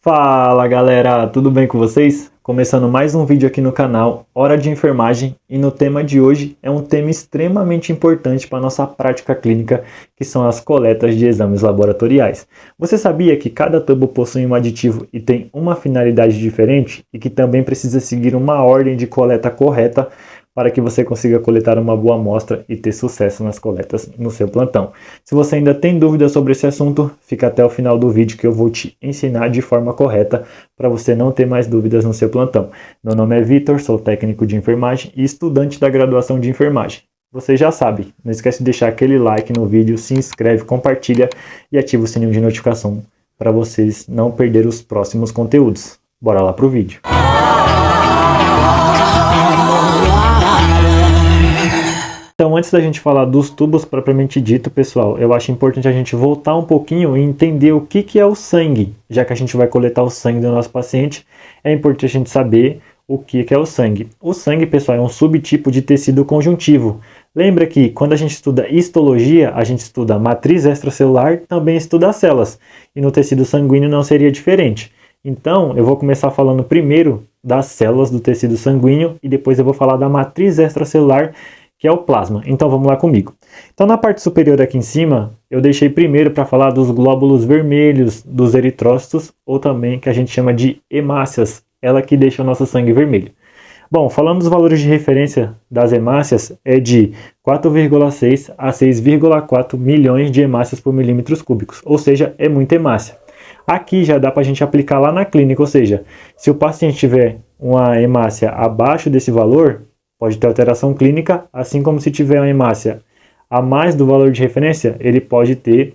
Fala galera, tudo bem com vocês? Começando mais um vídeo aqui no canal Hora de Enfermagem, e no tema de hoje é um tema extremamente importante para a nossa prática clínica, que são as coletas de exames laboratoriais. Você sabia que cada tubo possui um aditivo e tem uma finalidade diferente, e que também precisa seguir uma ordem de coleta correta para que você consiga coletar uma boa amostra e ter sucesso nas coletas no seu plantão? Se você ainda tem dúvidas sobre esse assunto, fica até o final do vídeo que eu vou te ensinar de forma correta para você não ter mais dúvidas no seu plantão. Meu nome é Vitor, sou técnico de enfermagem e estudante da graduação de enfermagem. Você já sabe, não esquece de deixar aquele like no vídeo, se inscreve, compartilha e ativa o sininho de notificação para vocês não perderem os próximos conteúdos. Bora lá pro vídeo. Então, antes da gente falar dos tubos propriamente dito, pessoal, eu acho importante a gente voltar um pouquinho e entender o que é o sangue. Já que a gente vai coletar o sangue do nosso paciente, é importante a gente saber o que é o sangue. O sangue, pessoal, é um subtipo de tecido conjuntivo. Lembra que quando a gente estuda histologia, a gente estuda a matriz extracelular, também estuda as células. E no tecido sanguíneo não seria diferente. Então, eu vou começar falando primeiro das células do tecido sanguíneo e depois eu vou falar da matriz extracelular, que é o plasma. Então vamos lá comigo. Então na parte superior aqui em cima, eu deixei primeiro para falar dos glóbulos vermelhos dos eritrócitos, ou também que a gente chama de hemácias, ela que deixa o nosso sangue vermelho. Bom, falando dos valores de referência das hemácias, é de 4,6 a 6,4 milhões de hemácias por milímetros cúbicos, ou seja, é muita hemácia. Aqui já dá para a gente aplicar lá na clínica, ou seja, se o paciente tiver uma hemácia abaixo desse valor, pode ter alteração clínica, assim como se tiver uma hemácia a mais do valor de referência, ele pode ter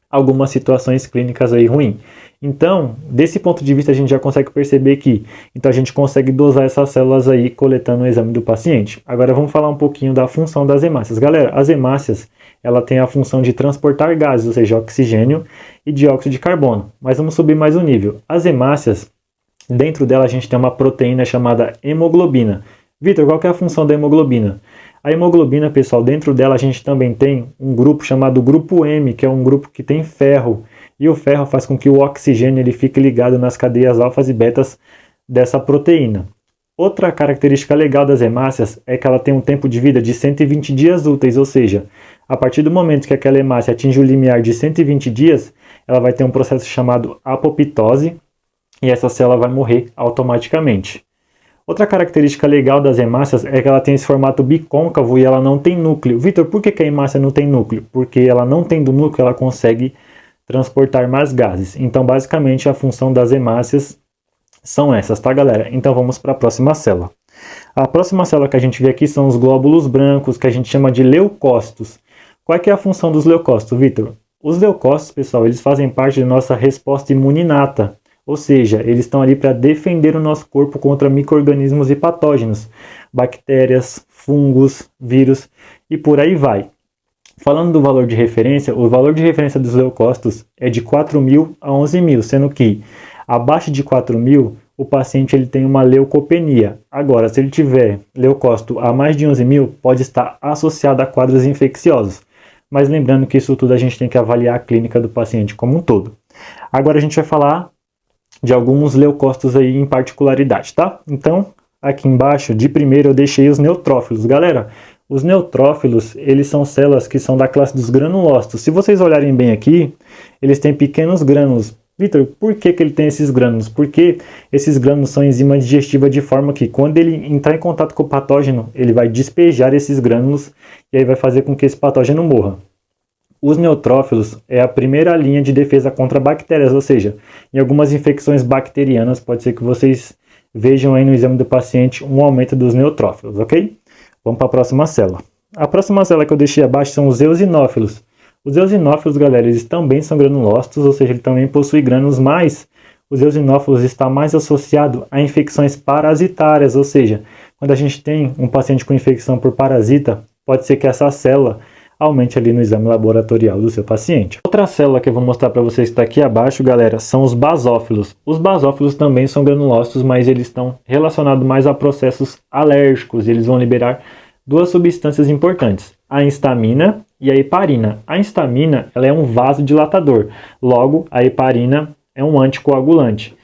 algumas situações clínicas aí ruins. Então, desse ponto de vista, a gente já consegue perceber que então a gente consegue dosar essas células aí coletando o exame do paciente. Agora vamos falar um pouquinho da função das hemácias. Galera, as hemácias, ela tem a função de transportar gases, ou seja, oxigênio e dióxido de carbono. Mas vamos subir mais um nível. As hemácias, dentro dela a gente tem uma proteína chamada hemoglobina. Vitor, qual que é a função da hemoglobina? A hemoglobina, pessoal, dentro dela a gente também tem um grupo chamado grupo M, que é um grupo que tem ferro. E o ferro faz com que o oxigênio ele fique ligado nas cadeias alfas e betas dessa proteína. Outra característica legal das hemácias é que ela tem um tempo de vida de 120 dias úteis, ou seja, a partir do momento que aquela hemácia atinge o limiar de 120 dias, ela vai ter um processo chamado apoptose e essa célula vai morrer automaticamente. Outra característica legal das hemácias é que ela tem esse formato bicôncavo e ela não tem núcleo. Vitor, por que a hemácia não tem núcleo? Porque ela não tendo núcleo, ela consegue transportar mais gases. Então, basicamente, a função das hemácias são essas, tá, galera? Então, vamos para a próxima célula. A próxima célula que a gente vê aqui são os glóbulos brancos, que a gente chama de leucócitos. Qual é que é a função dos leucócitos, Vitor? Os leucócitos, pessoal, eles fazem parte da nossa resposta imune inata. Ou seja, eles estão ali para defender o nosso corpo contra micro-organismos e patógenos, bactérias, fungos, vírus e por aí vai. Falando do valor de referência, o valor de referência dos leucócitos é de 4.000 a 11.000, sendo que abaixo de 4.000 o paciente ele tem uma leucopenia. Agora, se ele tiver leucócito a mais de 11.000, pode estar associado a quadros infecciosos. Mas lembrando que isso tudo a gente tem que avaliar a clínica do paciente como um todo. Agora a gente vai falar de alguns leucócitos aí em particularidade, tá? Então, aqui embaixo, de primeiro, eu deixei os neutrófilos. Galera, os neutrófilos, eles são células que são da classe dos granulócitos. Se vocês olharem bem aqui, eles têm pequenos grânulos. Vitor, por que ele tem esses grânulos? Porque esses grânulos são enzimas digestivas de forma que, quando ele entrar em contato com o patógeno, ele vai despejar esses grânulos e aí vai fazer com que esse patógeno morra. Os neutrófilos é a primeira linha de defesa contra bactérias, ou seja, em algumas infecções bacterianas pode ser que vocês vejam aí no exame do paciente um aumento dos neutrófilos, ok? Vamos para a próxima célula. A próxima célula que eu deixei abaixo são os eosinófilos. Os eosinófilos, galera, eles também são granulócitos, ou seja, ele também possui grânulos, mas os eosinófilos está mais associado a infecções parasitárias, ou seja, quando a gente tem um paciente com infecção por parasita, pode ser que essa célula aumente ali no exame laboratorial do seu paciente. Outra célula que eu vou mostrar para vocês que está aqui abaixo, galera, são os basófilos. Os basófilos também são granulócitos, mas eles estão relacionados mais a processos alérgicos. Eles vão liberar duas substâncias importantes, a histamina e a heparina. A histamina ela é um vasodilatador, logo a heparina é um anticoagulante.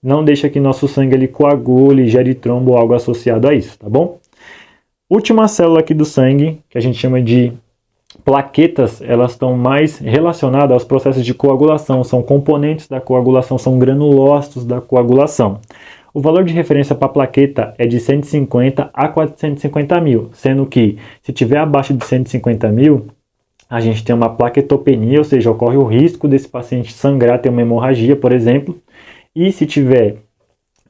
Não deixa que nosso sangue ele coagule, gere trombo ou algo associado a isso, tá bom? Última célula aqui do sangue, que a gente chama de plaquetas, elas estão mais relacionadas aos processos de coagulação, são componentes da coagulação, são granulócitos da coagulação. O valor de referência para a plaqueta é de 150 a 450 mil, sendo que se tiver abaixo de 150 mil, a gente tem uma plaquetopenia, ou seja, ocorre o risco desse paciente sangrar, ter uma hemorragia, por exemplo, e se tiver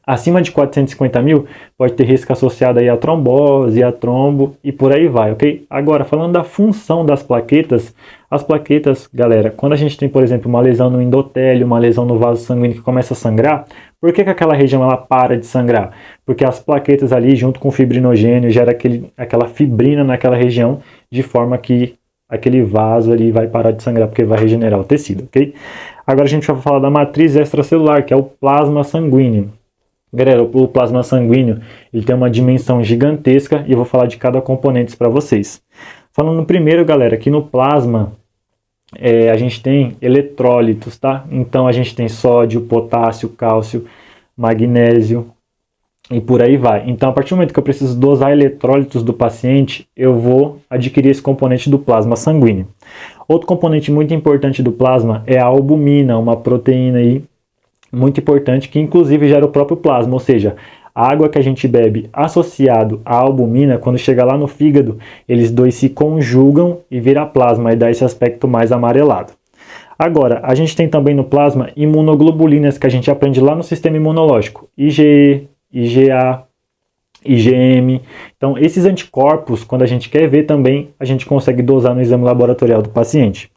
acima de 450 mil, pode ter risco associado aí a trombose, a trombo e por aí vai, ok? Agora, falando da função das plaquetas, as plaquetas, galera, quando a gente tem, por exemplo, uma lesão no endotélio, uma lesão no vaso sanguíneo que começa a sangrar, por que aquela região ela para de sangrar? Porque as plaquetas ali, junto com o fibrinogênio, gera aquela fibrina naquela região, de forma que aquele vaso ali vai parar de sangrar, porque vai regenerar o tecido, ok? Agora a gente vai falar da matriz extracelular, que é o plasma sanguíneo. Galera, o plasma sanguíneo ele tem uma dimensão gigantesca e eu vou falar de cada componente para vocês. Falando primeiro, galera, que no plasma a gente tem eletrólitos, tá? Então a gente tem sódio, potássio, cálcio, magnésio e por aí vai. Então a partir do momento que eu preciso dosar eletrólitos do paciente, eu vou adquirir esse componente do plasma sanguíneo. Outro componente muito importante do plasma é a albumina, uma proteína aí muito importante, que inclusive gera o próprio plasma, ou seja, a água que a gente bebe associado à albumina, quando chega lá no fígado, eles dois se conjugam e vira plasma, e dá esse aspecto mais amarelado. Agora, a gente tem também no plasma imunoglobulinas, que a gente aprende lá no sistema imunológico, IgE, IgA, IgM. Então, esses anticorpos, quando a gente quer ver também, a gente consegue dosar no exame laboratorial do paciente.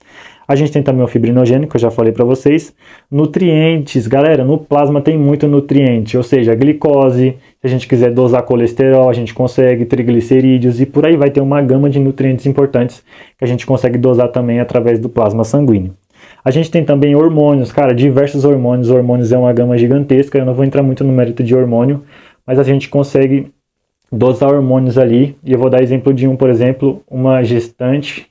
A gente tem também o fibrinogênio, que eu já falei para vocês. Nutrientes, galera, no plasma tem muito nutriente, ou seja, glicose, se a gente quiser dosar colesterol, a gente consegue, triglicerídeos e por aí vai ter uma gama de nutrientes importantes que a gente consegue dosar também através do plasma sanguíneo. A gente tem também hormônios, cara, diversos hormônios. Hormônios é uma gama gigantesca, eu não vou entrar muito no mérito de hormônio, mas a gente consegue dosar hormônios ali, e eu vou dar exemplo de um, por exemplo, uma gestante.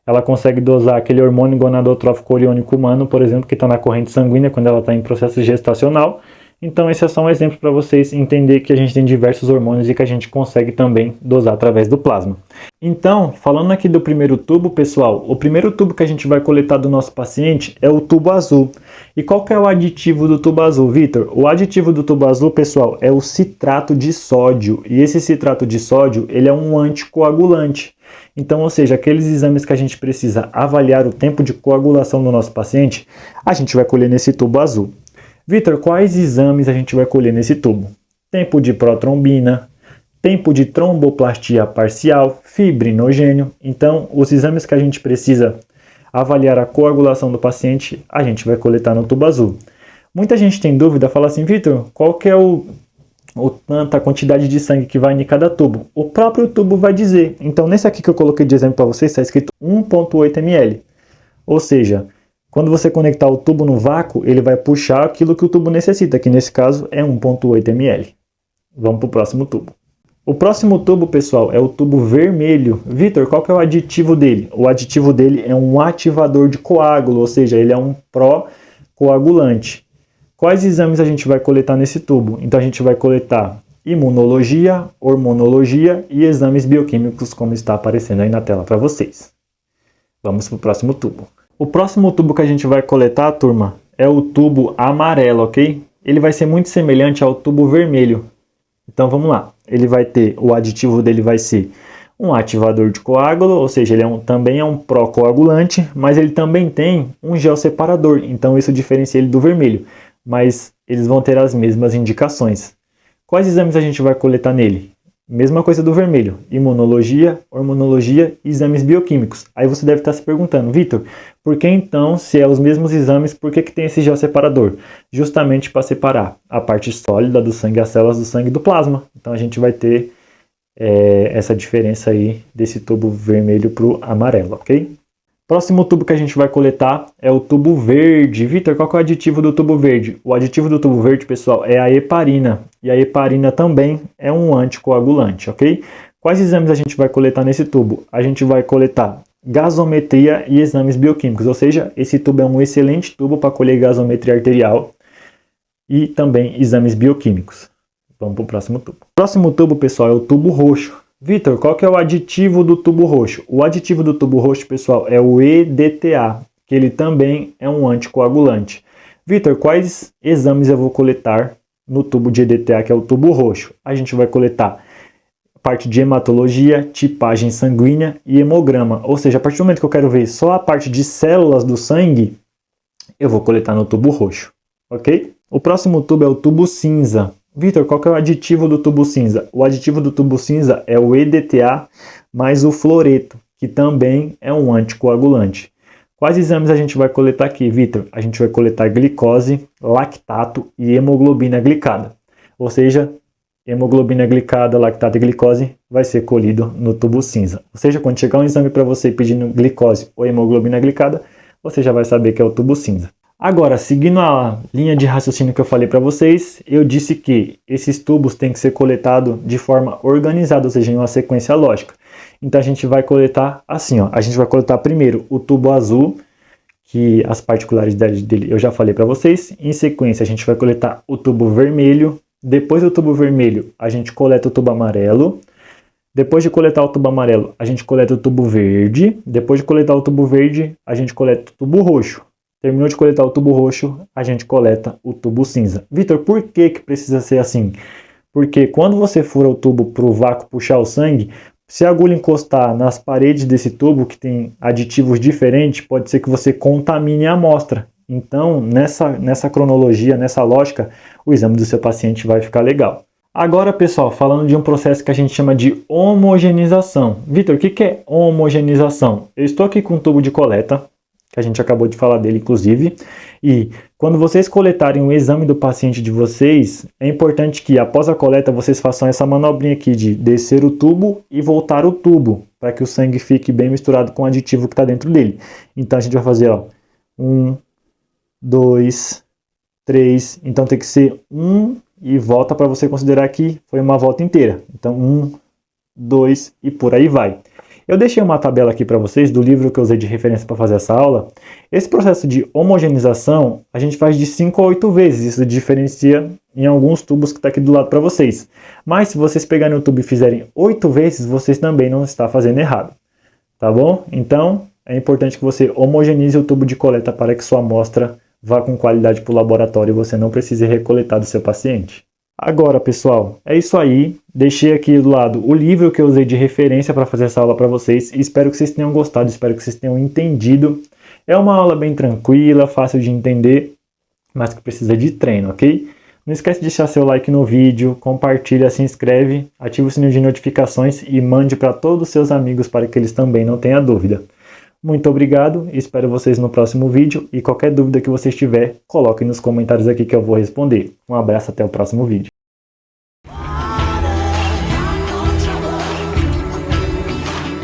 Ela consegue dosar aquele hormônio gonadotrófico coriônico humano, por exemplo, que está na corrente sanguínea quando ela está em processo gestacional. Então esse é só um exemplo para vocês entenderem que a gente tem diversos hormônios e que a gente consegue também dosar através do plasma. Então, falando aqui do primeiro tubo, pessoal, o primeiro tubo que a gente vai coletar do nosso paciente é o tubo azul. E qual que é o aditivo do tubo azul, Vitor? O aditivo do tubo azul, pessoal, é o citrato de sódio. E esse citrato de sódio, ele é um anticoagulante. Então, ou seja, aqueles exames que a gente precisa avaliar o tempo de coagulação do nosso paciente, a gente vai colher nesse tubo azul. Vitor, quais exames a gente vai colher nesse tubo? Tempo de protrombina, tempo de tromboplastia parcial, fibrinogênio. Então, os exames que a gente precisa avaliar a coagulação do paciente, a gente vai coletar no tubo azul. Muita gente tem dúvida, fala assim, Vitor, qual que é a quantidade de sangue que vai em cada tubo? O próprio tubo vai dizer. Então, nesse aqui que eu coloquei de exemplo para vocês, está escrito 1,8 ml. Ou seja, quando você conectar o tubo no vácuo, ele vai puxar aquilo que o tubo necessita, que nesse caso é 1,8 ml. Vamos para o próximo tubo. O próximo tubo, pessoal, é o tubo vermelho. Vitor, qual que é o aditivo dele? O aditivo dele é um ativador de coágulo, ou seja, ele é um pró-coagulante. Quais exames a gente vai coletar nesse tubo? Então a gente vai coletar imunologia, hormonologia e exames bioquímicos, como está aparecendo aí na tela para vocês. Vamos para o próximo tubo. O próximo tubo que a gente vai coletar, turma, é o tubo amarelo, ok? Ele vai ser muito semelhante ao tubo vermelho. Então vamos lá. Ele vai ter, o aditivo dele vai ser um ativador de coágulo, ou seja, ele também é um pró-coagulante, mas ele também tem um gel separador, então isso diferencia ele do vermelho. Mas eles vão ter as mesmas indicações. Quais exames a gente vai coletar nele? Mesma coisa do vermelho, imunologia, hormonologia e exames bioquímicos. Aí você deve estar se perguntando, Vitor, por que então, se é os mesmos exames, por que tem esse gel separador? Justamente para separar a parte sólida do sangue, as células do sangue do plasma. Então a gente vai ter essa diferença aí desse tubo vermelho para o amarelo, ok? Próximo tubo que a gente vai coletar é o tubo verde. Vitor, qual que é o aditivo do tubo verde? O aditivo do tubo verde, pessoal, é a heparina. E a heparina também é um anticoagulante, ok? Quais exames a gente vai coletar nesse tubo? A gente vai coletar gasometria e exames bioquímicos, ou seja, esse tubo é um excelente tubo para colher gasometria arterial e também exames bioquímicos. Vamos para o próximo tubo. O próximo tubo, pessoal, é o tubo roxo. Vitor, qual que é o aditivo do tubo roxo? O aditivo do tubo roxo, pessoal, é o EDTA, que ele também é um anticoagulante. Vitor, quais exames eu vou coletar no tubo de EDTA, que é o tubo roxo? A gente vai coletar parte de hematologia, tipagem sanguínea e hemograma. Ou seja, a partir do momento que eu quero ver só a parte de células do sangue, eu vou coletar no tubo roxo, ok? O próximo tubo é o tubo cinza. Vitor, qual que é o aditivo do tubo cinza? O aditivo do tubo cinza é o EDTA mais o fluoreto, que também é um anticoagulante. Quais exames a gente vai coletar aqui, Vitor? A gente vai coletar glicose, lactato e hemoglobina glicada. Ou seja, hemoglobina glicada, lactato e glicose vai ser colhido no tubo cinza. Ou seja, quando chegar um exame para você pedindo glicose ou hemoglobina glicada, você já vai saber que é o tubo cinza. Agora, seguindo a linha de raciocínio que eu falei para vocês, eu disse que esses tubos têm que ser coletados de forma organizada, ou seja, em uma sequência lógica. Então a gente vai coletar assim, ó. A gente vai coletar primeiro o tubo azul, que as particularidades dele eu já falei para vocês. Em sequência, a gente vai coletar o tubo vermelho. Depois do tubo vermelho, a gente coleta o tubo amarelo. Depois de coletar o tubo amarelo, a gente coleta o tubo verde. Depois de coletar o tubo verde, a gente coleta o tubo roxo. Terminou de coletar o tubo roxo, a gente coleta o tubo cinza. Vitor, por que precisa ser assim? Porque quando você fura o tubo para o vácuo puxar o sangue, se a agulha encostar nas paredes desse tubo, que tem aditivos diferentes, pode ser que você contamine a amostra. Então, nessa cronologia, nessa lógica, o exame do seu paciente vai ficar legal. Agora, pessoal, falando de um processo que a gente chama de homogenização. Vitor, o que é homogenização? Eu estou aqui com um tubo de coleta, que a gente acabou de falar dele, inclusive, e quando vocês coletarem o exame do paciente de vocês, é importante que após a coleta vocês façam essa manobrinha aqui de descer o tubo e voltar o tubo, para que o sangue fique bem misturado com o aditivo que está dentro dele. Então a gente vai fazer, ó, 1, 2, 3, então tem que ser 1 e volta para você considerar que foi uma volta inteira. Então 1, 2 e por aí vai. Eu deixei uma tabela aqui para vocês do livro que eu usei de referência para fazer essa aula. Esse processo de homogenização a gente faz de 5 a 8 vezes. Isso diferencia em alguns tubos que está aqui do lado para vocês. Mas se vocês pegarem o tubo e fizerem 8 vezes, vocês também não estão fazendo errado. Tá bom? Então é importante que você homogenize o tubo de coleta para que sua amostra vá com qualidade para o laboratório e você não precise recoletar do seu paciente. Agora, pessoal, é isso aí. Deixei aqui do lado o livro que eu usei de referência para fazer essa aula para vocês. Espero que vocês tenham gostado, espero que vocês tenham entendido. É uma aula bem tranquila, fácil de entender, mas que precisa de treino, ok? Não esquece de deixar seu like no vídeo, compartilha, se inscreve, ativa o sininho de notificações e mande para todos os seus amigos para que eles também não tenham dúvida. Muito obrigado, espero vocês no próximo vídeo e qualquer dúvida que vocês tiver, coloquem nos comentários aqui que eu vou responder. Um abraço, até o próximo vídeo.